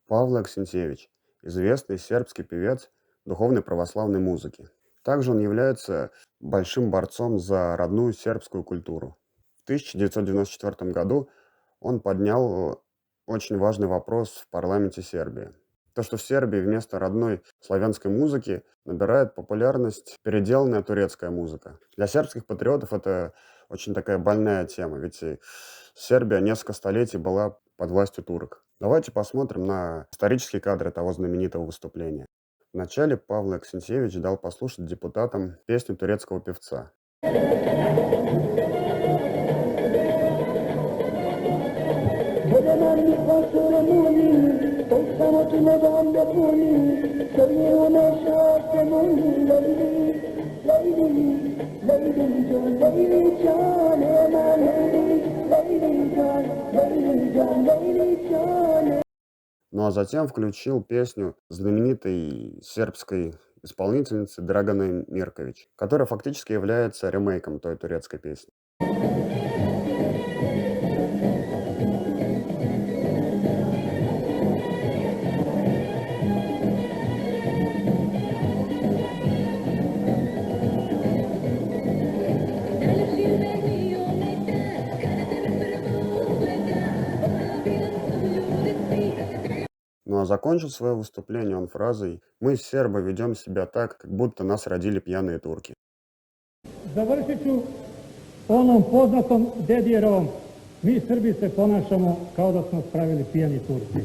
Павle Аксентьевич — известный сербский певец духовной православной музыки. Также он является большим борцом за родную сербскую культуру. В 1994 году он поднял очень важный вопрос в парламенте Сербии. То, что в Сербии вместо родной славянской музыки набирает популярность переделанная турецкая музыка. Для сербских патриотов это очень такая больная тема, ведь Сербия несколько столетий была под властью турок. Давайте посмотрим на исторические кадры того знаменитого выступления. Вначале Павел Аксентьевич дал послушать депутатам песню турецкого певца. Ну а затем включил песню знаменитой сербской исполнительницы Драганы Миркович, которая фактически является ремейком той турецкой песни. Ну а закончил свое выступление он фразой: «Мы, сербы, ведем себя так, как будто нас родили пьяные турки». Završit ću onom poznatom Dedijerovom, mi Srbi se ponašamo kao da smo spravili pijani Turci.